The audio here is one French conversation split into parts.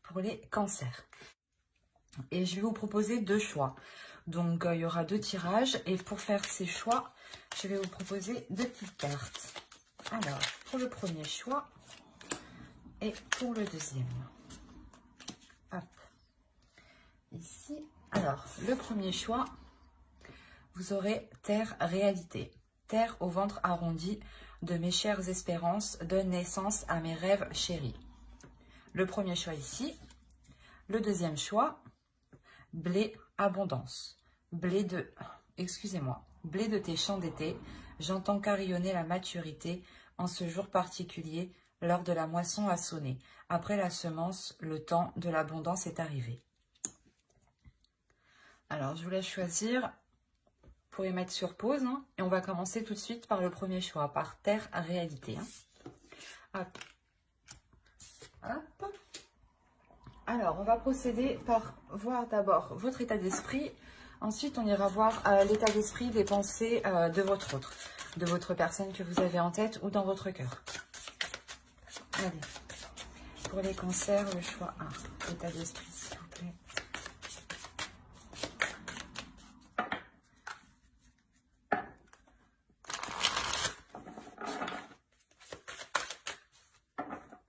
pour les cancers. Et je vais vous proposer 2 choix. Donc, il y aura 2 tirages. Et pour faire ces choix, je vais vous proposer 2 petites cartes. Alors, pour le premier choix et pour le deuxième. Hop. Ici. Alors, le premier choix, vous aurez Terre réalité. Terre au ventre arrondi de mes chères espérances donne naissance à mes rêves chéris. Le premier choix ici. Le deuxième choix, blé abondance. Blé de, excusez-moi, blé de tes champs d'été, j'entends carillonner la maturité en ce jour particulier, l'heure de la moisson a sonné. Après la semence, le temps de l'abondance est arrivé. Alors, je vous laisse choisir. Vous pouvez mettre sur pause, hein, et on va commencer tout de suite par le premier choix, par Terre réalité. Hein. Hop. Hop. Alors, on va procéder par voir d'abord votre état d'esprit. Ensuite, on ira voir l'état d'esprit, les pensées de votre autre, de votre personne que vous avez en tête ou dans votre cœur. Allez, pour les cancers, le choix 1, état d'esprit, s'il vous plaît.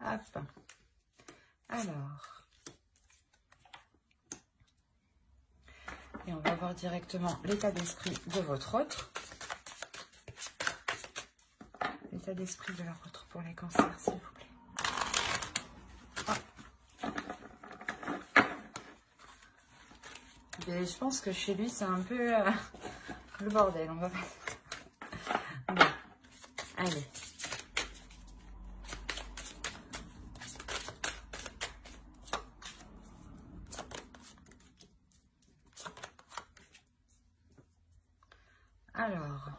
Hop. Alors, et on va voir directement l'état d'esprit de votre autre. L'état d'esprit de leur autre pour les cancers, s'il vous plaît. Et je pense que chez lui, c'est un peu le bordel. On va pas... Bon, allez. Alors,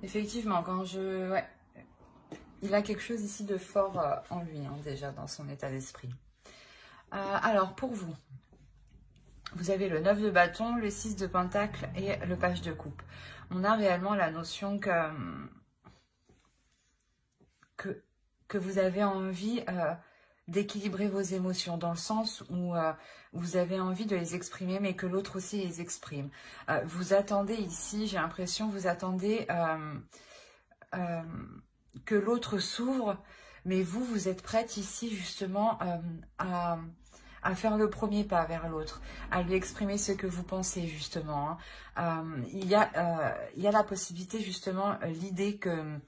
effectivement, quand je... Ouais, il a quelque chose ici de fort en lui, hein, déjà, dans son état d'esprit. Alors, pour vous, vous avez le 9 de bâton, le 6 de pentacle et le page de coupe. On a réellement la notion que vous avez envie d'équilibrer vos émotions, dans le sens où vous avez envie de les exprimer, mais que l'autre aussi les exprime. Vous attendez ici, j'ai l'impression, vous attendez que l'autre s'ouvre, mais vous êtes prête ici justement à faire le premier pas vers l'autre, à lui exprimer ce que vous pensez justement. Hein. Il y a la possibilité justement, l'idée que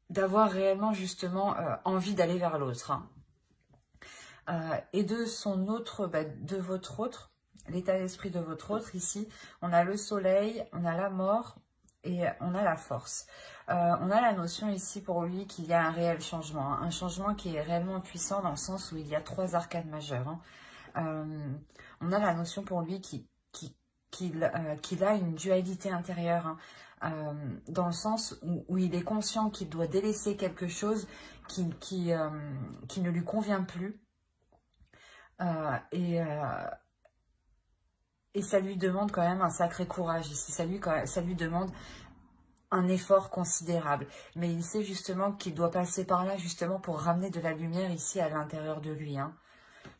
d'avoir réellement justement envie d'aller vers l'autre. Hein. Et de son autre, de votre autre, l'état d'esprit de votre autre, ici, on a le soleil, on a la mort et on a la force. On a la notion ici pour lui qu'il y a un réel changement, hein, un changement qui est réellement puissant dans le sens où il y a 3 arcanes majeures. Hein. On a la notion pour lui qu'il a une dualité intérieure, hein, dans le sens où il est conscient qu'il doit délaisser quelque chose qui ne lui convient plus. Et ça lui demande quand même un sacré courage ici. Ça lui demande un effort considérable. Mais il sait justement qu'il doit passer par là justement pour ramener de la lumière ici à l'intérieur de lui. Hein,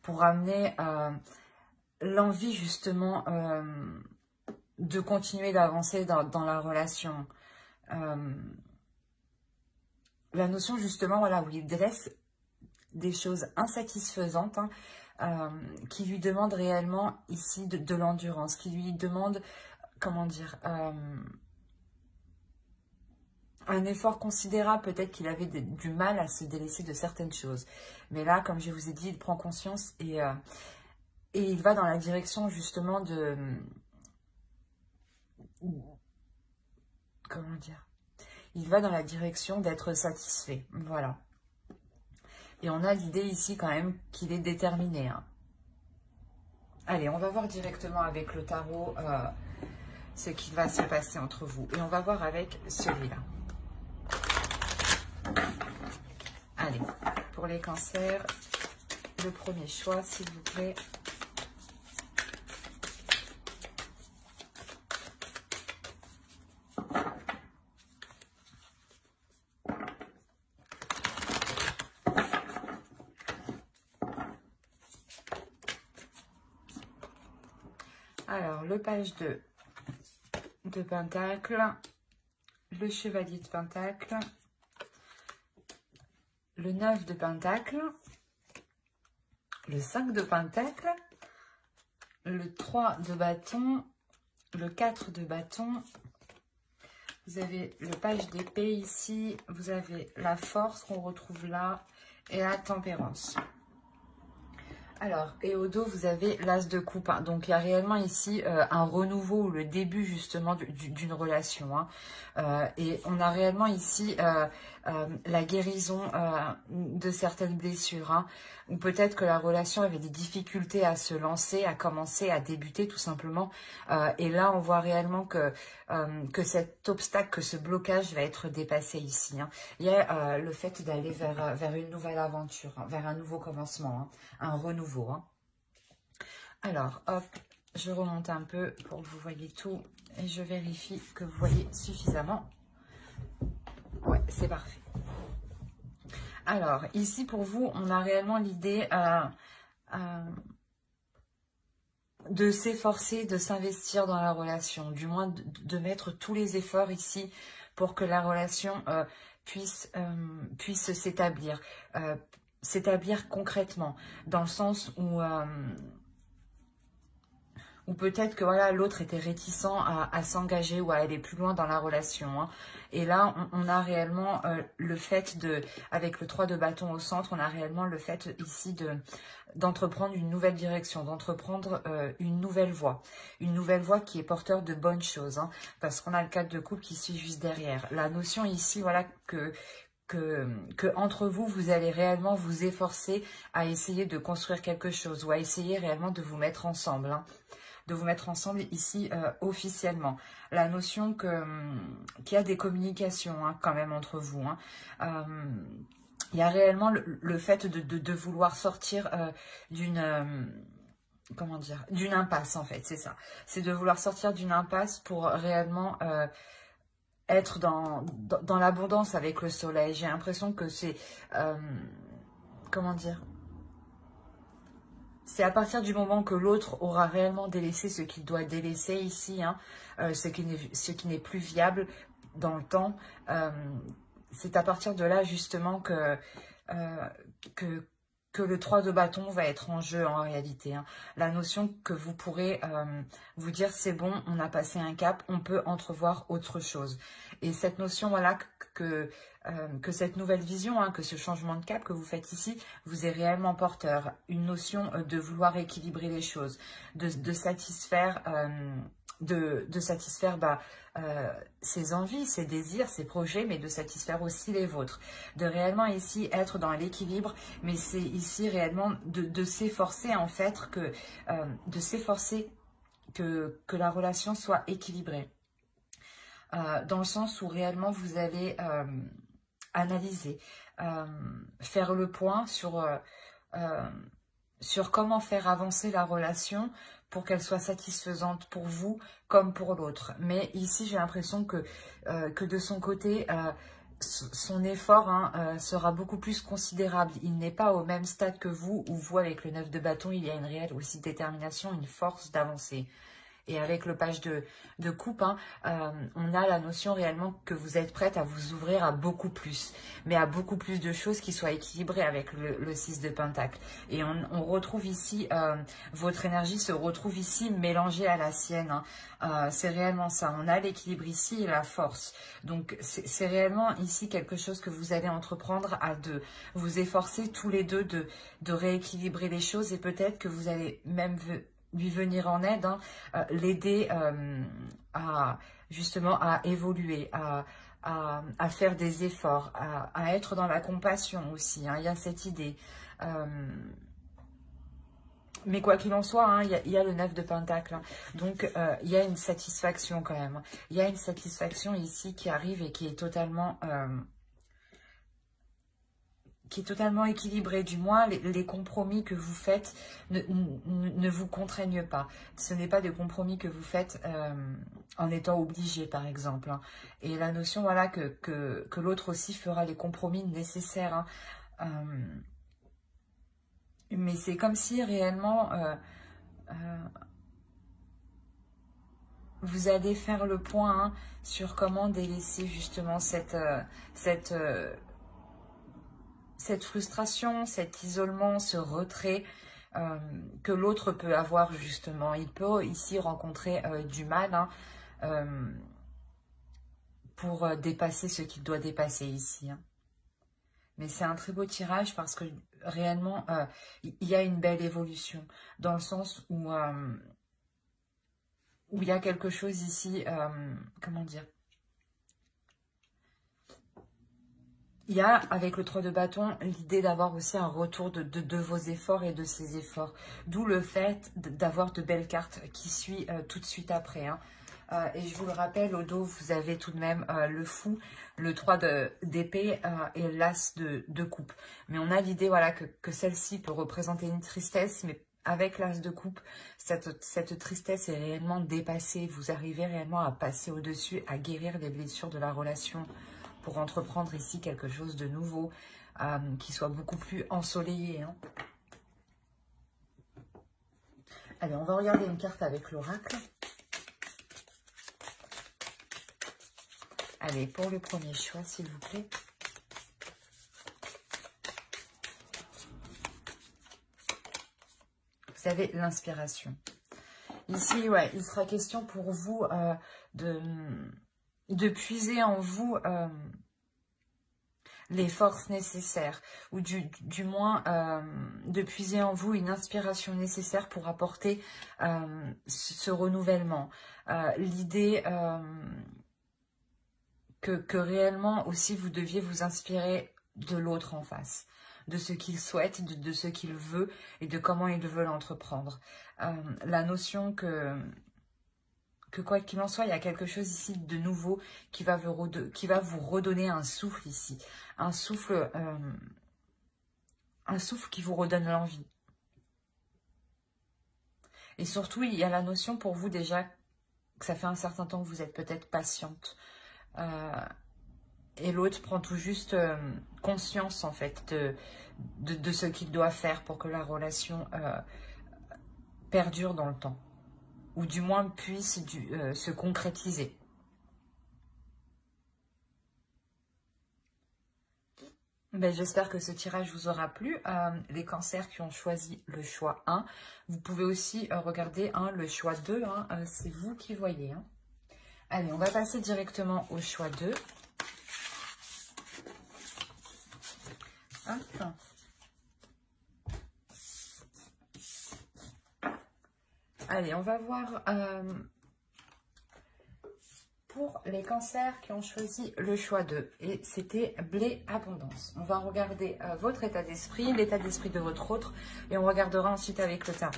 pour ramener l'envie justement de continuer d'avancer dans la relation. La notion justement, voilà, où il laisse des choses insatisfaisantes, hein, qui lui demandent réellement ici de l'endurance, qui lui demandent, comment dire, un effort considérable. Peut-être qu'il avait du mal à se délaisser de certaines choses. Mais là, comme je vous ai dit, il prend conscience et il va dans la direction justement de... Comment dire? Il va dans la direction d'être satisfait. Voilà. Et on a l'idée ici quand même qu'il est déterminé. Hein. Allez, on va voir directement avec le tarot ce qui va se passer entre vous. Et on va voir avec celui-là. Allez, pour les cancers, le premier choix, s'il vous plaît. Alors, le page de Pentacle, le chevalier de Pentacle, le 9 de Pentacle, le 5 de Pentacle, le 3 de bâton, le 4 de bâton. Vous avez le page d'épée ici, vous avez la force qu'on retrouve là et la tempérance. Alors, et au dos, vous avez l'as de coupe. Hein. Donc, il y a réellement ici un renouveau ou le début justement d'une relation. Hein. Et on a réellement ici la guérison de certaines blessures. Hein. Ou peut-être que la relation avait des difficultés à se lancer, à commencer, à débuter tout simplement. Et là, on voit réellement que cet obstacle, que ce blocage va être dépassé ici. Hein. Il y a le fait d'aller vers une nouvelle aventure, hein, vers un nouveau commencement, hein, un renouveau. Hein. Alors, hop, je remonte un peu pour que vous voyez tout et je vérifie que vous voyez suffisamment. Ouais, c'est parfait. Alors, ici, pour vous, on a réellement l'idée de s'efforcer, de s'investir dans la relation, du moins de mettre tous les efforts ici pour que la relation puisse s'établir. S'établir concrètement, dans le sens où peut-être que voilà, l'autre était réticent à s'engager ou à aller plus loin dans la relation. Hein. Et là, on a réellement le fait avec le 3 de bâton au centre, on a réellement le fait ici d'entreprendre une nouvelle direction, d'entreprendre une nouvelle voie qui est porteur de bonnes choses. Hein, parce qu'on a le 4 de coupe qui suit juste derrière. La notion ici, voilà, que entre vous, vous allez réellement vous efforcer à essayer de construire quelque chose ou à essayer réellement de vous mettre ensemble. Hein. De vous mettre ensemble ici officiellement. La notion qu'il y a des communications hein, quand même entre vous. Hein. Il y a réellement le fait de vouloir sortir d'une comment dire, d'une impasse en fait, c'est ça. C'est de vouloir sortir d'une impasse pour réellement être dans l'abondance avec le soleil. J'ai l'impression que c'est comment dire, c'est à partir du moment que l'autre aura réellement délaissé ce qu'il doit délaisser ici, hein, ce qui n'est plus viable dans le temps, c'est à partir de là justement que le 3 de bâton va être en jeu en réalité. Hein. La notion que vous pourrez vous dire c'est bon, on a passé un cap, on peut entrevoir autre chose. Et cette notion, voilà, que cette nouvelle vision, hein, que ce changement de cap que vous faites ici, vous est réellement porteur. Une notion de vouloir équilibrer les choses, de satisfaire... satisfaire ses envies, ses désirs, ses projets, mais de satisfaire aussi les vôtres. De réellement ici être dans l'équilibre, mais c'est ici réellement de s'efforcer en fait, de s'efforcer que la relation soit équilibrée. Dans le sens où réellement vous allez analyser, faire le point sur comment faire avancer la relation pour qu'elle soit satisfaisante pour vous comme pour l'autre. Mais ici, j'ai l'impression que de son côté, son effort hein, sera beaucoup plus considérable. Il n'est pas au même stade que vous, où vous, avec le 9 de bâton, il y a une réelle aussi détermination, une force d'avancer. Et avec le page de coupe, hein, on a la notion réellement que vous êtes prête à vous ouvrir à beaucoup plus. Mais à beaucoup plus de choses qui soient équilibrées avec le 6 de pentacle. Et on retrouve ici, votre énergie se retrouve ici mélangée à la sienne. Hein. C'est réellement ça. On a l'équilibre ici et la force. Donc c'est réellement ici quelque chose que vous allez entreprendre à deux. Vous efforcer tous les deux de rééquilibrer les choses. Et peut-être que vous allez même... lui venir en aide, hein, l'aider justement à évoluer, à faire des efforts, à être dans la compassion aussi. Hein, il y a cette idée. Mais quoi qu'il en soit, hein, il y a le 9 de pentacle. Hein, donc, il y a une satisfaction quand même. Il y a une satisfaction ici qui arrive et qui est totalement... équilibré, du moins les compromis que vous faites ne vous contraignent pas. Ce n'est pas des compromis que vous faites en étant obligé, par exemple. Hein. Et la notion, voilà, que l'autre aussi fera les compromis nécessaires. Hein. Mais c'est comme si réellement vous allez faire le point hein, sur comment délaisser justement cette frustration, cet isolement, ce retrait que l'autre peut avoir justement. Il peut ici rencontrer du mal hein, pour dépasser ce qu'il doit dépasser ici. Hein. Mais c'est un très beau tirage parce que réellement, il y a une belle évolution dans le sens où il y a quelque chose ici, comment dire, il y a, avec le 3 de bâton, l'idée d'avoir aussi un retour de vos efforts et de ses efforts. D'où le fait d'avoir de belles cartes qui suivent tout de suite après. Hein. Et je vous le rappelle, au dos, vous avez tout de même le fou, le 3 d'épée et l'as de coupe. Mais on a l'idée voilà, que celle-ci peut représenter une tristesse, mais avec l'as de coupe, cette tristesse est réellement dépassée. Vous arrivez réellement à passer au-dessus, à guérir les blessures de la relation pour entreprendre ici quelque chose de nouveau, qui soit beaucoup plus ensoleillé. Hein. Allez, on va regarder une carte avec l'oracle. Allez, pour le premier choix, s'il vous plaît. Vous avez l'inspiration. Ici, ouais, il sera question pour vous de puiser en vous les forces nécessaires, ou du moins de puiser en vous une inspiration nécessaire pour apporter ce renouvellement. L'idée que réellement aussi vous deviez vous inspirer de l'autre en face, de ce qu'il souhaite, de ce qu'il veut et de comment il veut l'entreprendre. La notion que quoi qu'il en soit, il y a quelque chose ici de nouveau qui va vous redonner un souffle ici. Un souffle qui vous redonne l'envie. Et surtout, il y a la notion pour vous déjà que ça fait un certain temps que vous êtes peut-être patiente. Et l'autre prend tout juste conscience en fait de ce qu'il doit faire pour que la relation perdure dans le temps. Ou du moins puisse se concrétiser. Ben, j'espère que ce tirage vous aura plu. Les cancers qui ont choisi le choix 1, vous pouvez aussi regarder le choix 2, hein, c'est vous qui voyez. Hein. Allez, on va passer directement au choix 2. Hop. Allez, on va voir pour les cancers qui ont choisi le choix 2. Et c'était blé abondance. On va regarder votre état d'esprit, l'état d'esprit de votre autre. Et on regardera ensuite avec le tarot.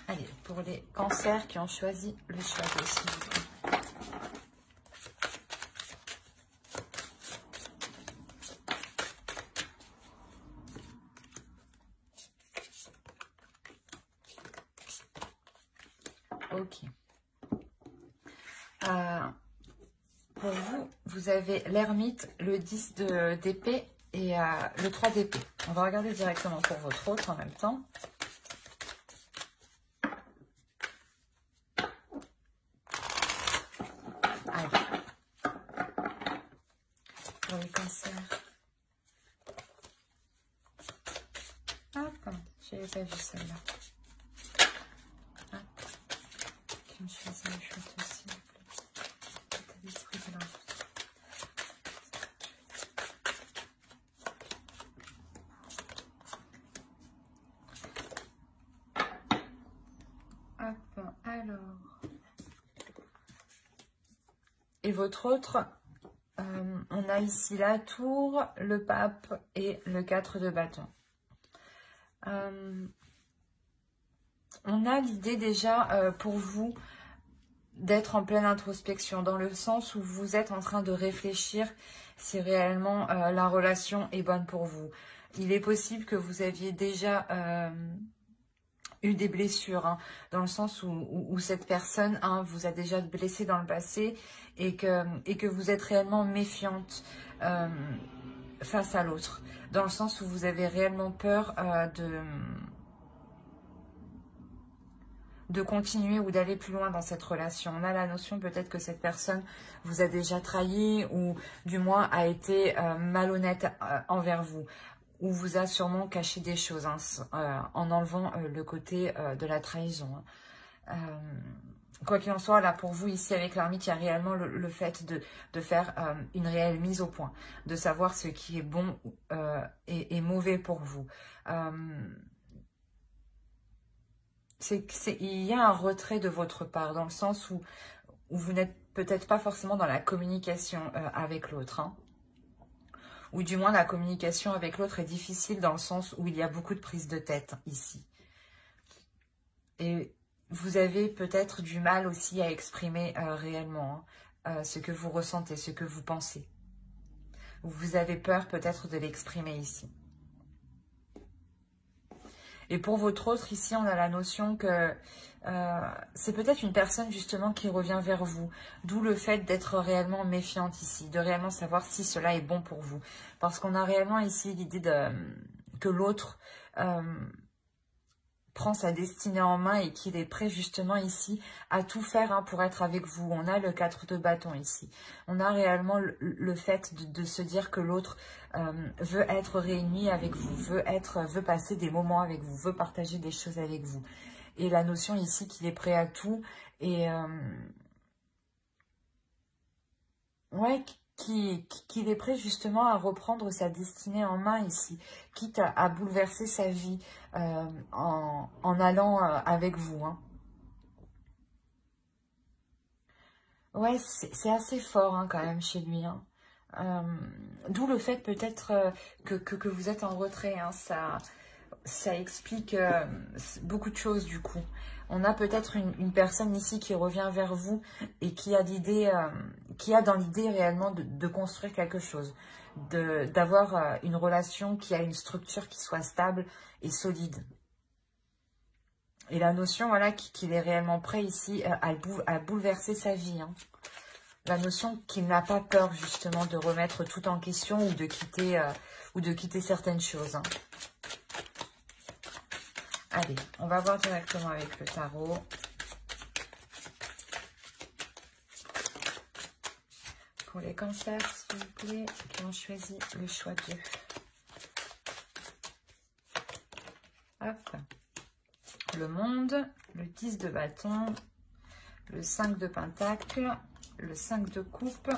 Allez, pour les cancers qui ont choisi le choix 2, s'il vous plaît. Ok. Pour vous, vous avez l'ermite, le 10 d'épée et le 3 d'épée. On va regarder directement pour votre autre en même temps. Allez. Pour les cancers. Hop, je n'avais pas vu celle-là. Qui ont choisi le choix aussi. L'état d'esprit de leur Hop, alors. Et votre autre, on a ici la tour, le pape et le 4 de bâton. On a l'idée déjà pour vous d'être en pleine introspection, dans le sens où vous êtes en train de réfléchir si réellement la relation est bonne pour vous. Il est possible que vous aviez déjà eu des blessures, hein, dans le sens où cette personne vous a déjà blessé dans le passé et que vous êtes réellement méfiante face à l'autre, dans le sens où vous avez réellement peur de continuer ou d'aller plus loin dans cette relation. On a la notion peut-être que cette personne vous a déjà trahi ou du moins a été malhonnête envers vous, ou vous a sûrement caché des choses en enlevant le côté de la trahison. Quoi qu'il en soit, là pour vous ici avec l'ermite, il y a réellement le fait de faire une réelle mise au point, de savoir ce qui est bon et mauvais pour vous. Il y a un retrait de votre part, dans le sens où vous n'êtes peut-être pas forcément dans la communication avec l'autre. Hein. Ou du moins la communication avec l'autre est difficile dans le sens où il y a beaucoup de prise de tête ici. Et vous avez peut-être du mal aussi à exprimer réellement ce que vous ressentez, ce que vous pensez. Vous avez peur peut-être de l'exprimer ici. Et pour votre autre, ici, on a la notion que c'est peut-être une personne justement qui revient vers vous. D'où le fait d'être réellement méfiante ici, de réellement savoir si cela est bon pour vous. Parce qu'on a réellement ici l'idée que l'autre prend sa destinée en main et qu'il est prêt justement ici à tout faire pour être avec vous. On a le 4 de bâton ici. On a réellement le fait de se dire que l'autre veut être réuni avec vous, veut passer des moments avec vous, veut partager des choses avec vous. Et la notion ici qu'il est prêt à tout et ouais, qu'il est prêt justement à reprendre sa destinée en main ici, quitte à bouleverser sa vie en allant avec vous. Hein. Ouais, c'est assez fort quand même chez lui. Hein. D'où le fait peut-être que vous êtes en retrait. Hein. Ça explique beaucoup de choses du coup. On a peut-être une personne ici qui revient vers vous et qui a l'idée, qui a dans l'idée réellement de construire quelque chose, d'avoir une relation qui a une structure qui soit stable et solide. Et la notion, voilà, qu'il est réellement prêt ici à bouleverser sa vie. Hein. La notion qu'il n'a pas peur justement de remettre tout en question ou de quitter certaines choses. Hein. Allez, on va voir directement avec le tarot. Pour les cancers, s'il vous plaît, qui ont choisi le choix 2. Hop. Le monde, le 10 de bâton, le 5 de pentacle, le 5 de coupe,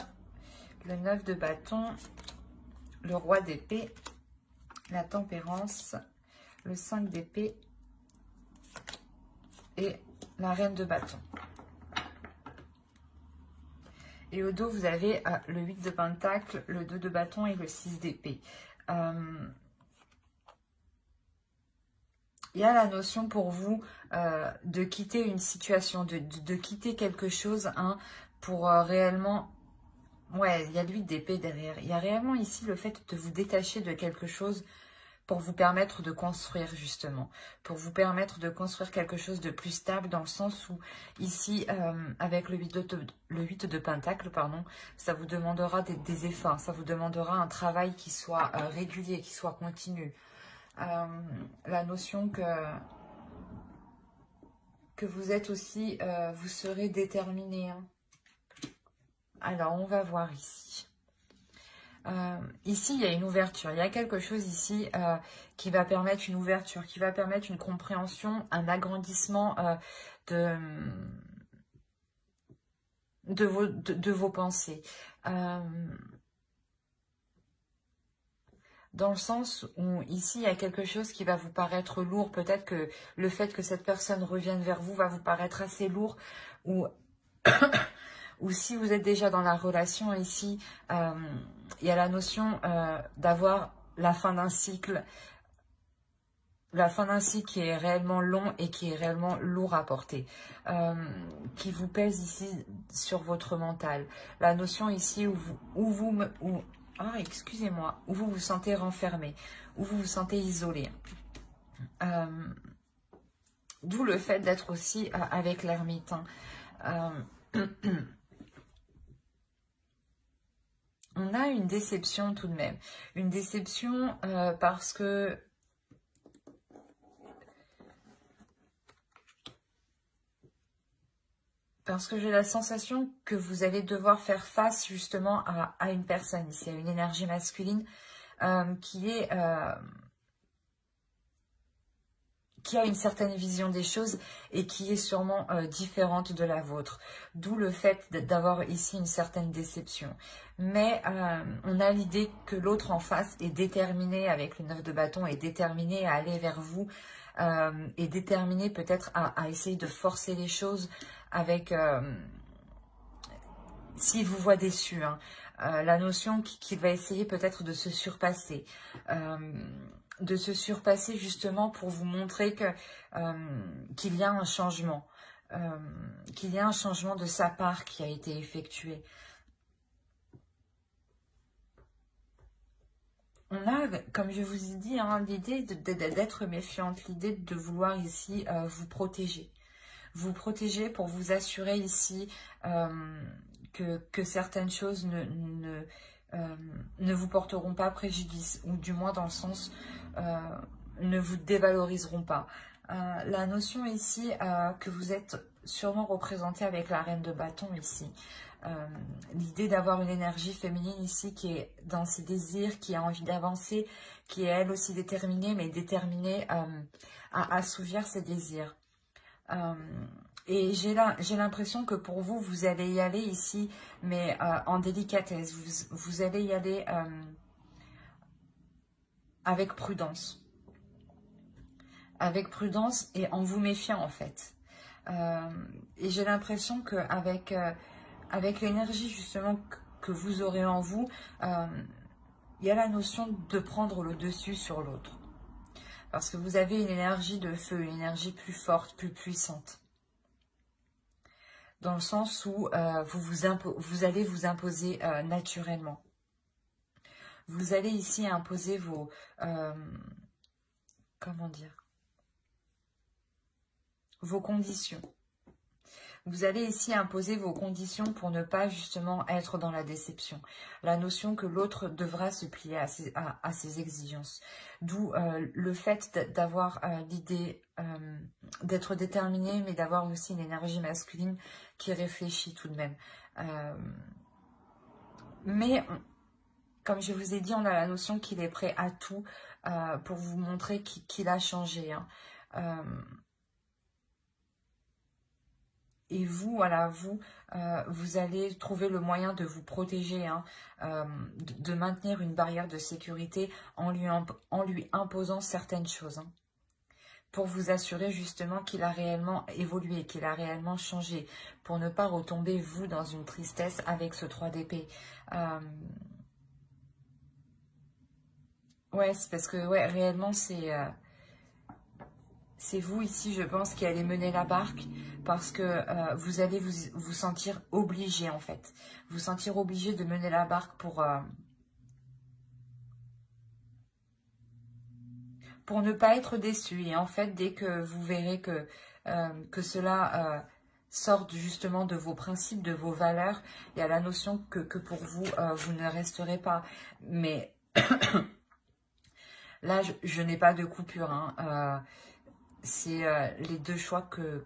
le 9 de bâton, le roi d'épée, la tempérance, le 5 d'épée, et la reine de bâton. Et au dos, vous avez le 8 de pentacle, le 2 de bâton et le 6 d'épée. Il y a la notion pour vous de quitter une situation, de quitter quelque chose pour réellement... Ouais, il y a le 8 d'épée derrière. Il y a réellement ici le fait de vous détacher de quelque chose pour vous permettre de construire justement, pour vous permettre de construire quelque chose de plus stable dans le sens où ici, avec le 8 de pentacle, pardon, ça vous demandera des efforts, ça vous demandera un travail qui soit régulier, qui soit continu. La notion que vous êtes aussi, vous serez déterminé. Hein. Alors, on va voir ici. Ici, il y a une ouverture. Il y a quelque chose ici qui va permettre une ouverture, qui va permettre une compréhension, un agrandissement de vos pensées. Dans le sens où ici, il y a quelque chose qui va vous paraître lourd. Peut-être que le fait que cette personne revienne vers vous va vous paraître assez lourd ou... ou si vous êtes déjà dans la relation ici, il y a la notion d'avoir la fin d'un cycle. La fin d'un cycle qui est réellement long et qui est réellement lourd à porter. Qui vous pèse ici sur votre mental. La notion ici où vous vous sentez renfermé, où vous vous sentez isolé. D'où le fait d'être aussi avec l'ermite. On a une déception tout de même. Une déception parce que Parce que j'ai la sensation que vous allez devoir faire face justement à une personne ici, à une énergie masculine qui a une certaine vision des choses et qui est sûrement différente de la vôtre. D'où le fait d'avoir ici une certaine déception. Mais on a l'idée que l'autre en face est déterminé, avec le 9 de bâton, est déterminé à aller vers vous, est déterminé peut-être à essayer de forcer les choses avec... s'il vous voit déçu, hein, la notion qu'il va essayer peut-être de se surpasser. De se surpasser justement pour vous montrer que qu'il y a un changement. Qu'il y a un changement de sa part qui a été effectué. On a, comme je vous ai dit, hein, l'idée d'être méfiante, l'idée de vouloir ici vous protéger. Vous protéger pour vous assurer ici que certaines choses ne vous porteront pas préjudice, ou du moins dans le sens ne vous dévaloriseront pas. La notion ici que vous êtes sûrement représenté avec la reine de bâton ici. L'idée d'avoir une énergie féminine ici qui est dans ses désirs, qui a envie d'avancer, qui est elle aussi déterminée, mais déterminée à assouvir ses désirs. Et j'ai l'impression que pour vous, vous allez y aller ici, mais en délicatesse. Vous allez y aller avec prudence. Avec prudence et en vous méfiant en fait. Et j'ai l'impression qu'avec avec l'énergie justement que vous aurez en vous, il y a la notion de prendre le dessus sur l'autre. Parce que vous avez une énergie de feu, une énergie plus forte, plus puissante. Dans le sens où vous allez vous imposer naturellement. Vous allez ici imposer vos... comment dire? Vos conditions. Vous allez ici imposer vos conditions pour ne pas justement être dans la déception. La notion que l'autre devra se plier à ses exigences. D'où le fait d'avoir l'idée d'être déterminé, mais d'avoir aussi une énergie masculine qui réfléchit tout de même. Comme je vous ai dit, on a la notion qu'il est prêt à tout pour vous montrer qu'il a changé. Hein. Et vous, voilà, vous allez trouver le moyen de vous protéger, hein, de maintenir une barrière de sécurité en lui imposant certaines choses. Hein, pour vous assurer justement qu'il a réellement évolué, qu'il a réellement changé, pour ne pas retomber, vous, dans une tristesse avec ce 3 d'épée. Ouais, c'est parce que, ouais, réellement, c'est vous ici, je pense, qui allez mener la barque parce que vous allez vous sentir obligé, en fait. Vous sentir obligé de mener la barque pour ne pas être déçu. Et en fait, dès que vous verrez que cela sort justement de vos principes, de vos valeurs, il y a la notion que pour vous, vous ne resterez pas. Mais là, je n'ai pas de coupure, hein. C'est les deux choix que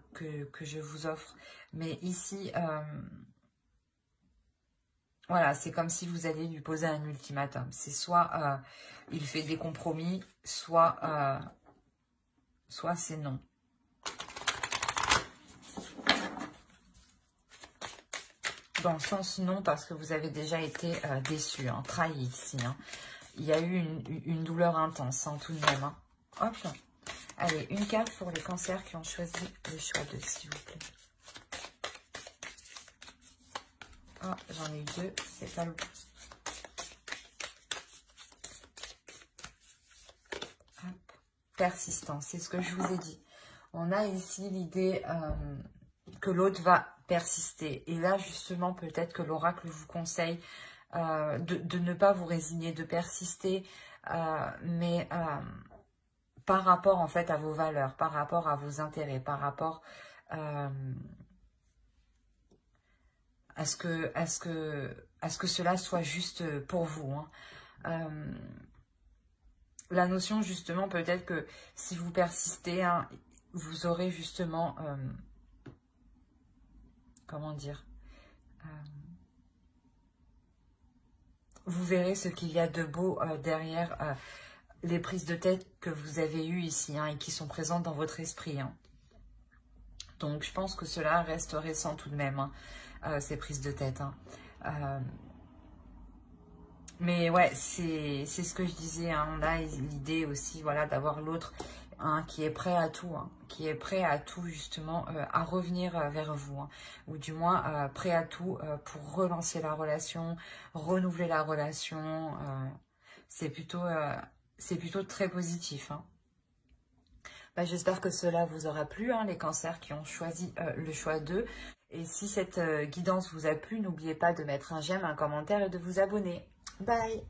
je vous offre. Mais ici, voilà, c'est comme si vous alliez lui poser un ultimatum. C'est soit il fait des compromis, soit c'est non. Dans le sens non, parce que vous avez déjà été déçu, hein, trahi ici. Hein. Il y a eu une douleur intense, hein, tout de même. Hein. Hop. Allez, une carte pour les cancers qui ont choisi le choix de, s'il vous plaît. Ah, j'en ai eu deux, c'est pas le... Persistance, c'est ce que je vous ai dit. On a ici l'idée que l'autre va persister. Et là, justement, peut-être que l'oracle vous conseille de ne pas vous résigner, de persister, mais... par rapport en fait à vos valeurs, par rapport à vos intérêts, par rapport à ce que cela soit juste pour vous. Hein. La notion justement peut-être que si vous persistez, hein, vous aurez justement comment dire, vous verrez ce qu'il y a de beau derrière les prises de tête que vous avez eues ici, hein, et qui sont présentes dans votre esprit, hein. Donc, je pense que cela reste récent tout de même, hein, ces prises de tête, hein. Mais ouais, c'est ce que je disais, hein, on a l'idée aussi, voilà, d'avoir l'autre, hein, qui est prêt à tout, hein, qui est prêt à tout justement, à revenir vers vous, hein, ou du moins prêt à tout pour relancer la relation, renouveler la relation. C'est plutôt très positif, hein. Bah, j'espère que cela vous aura plu, hein, les cancers qui ont choisi le choix d'eux. Et si cette guidance vous a plu, n'oubliez pas de mettre un j'aime, un commentaire et de vous abonner. Bye!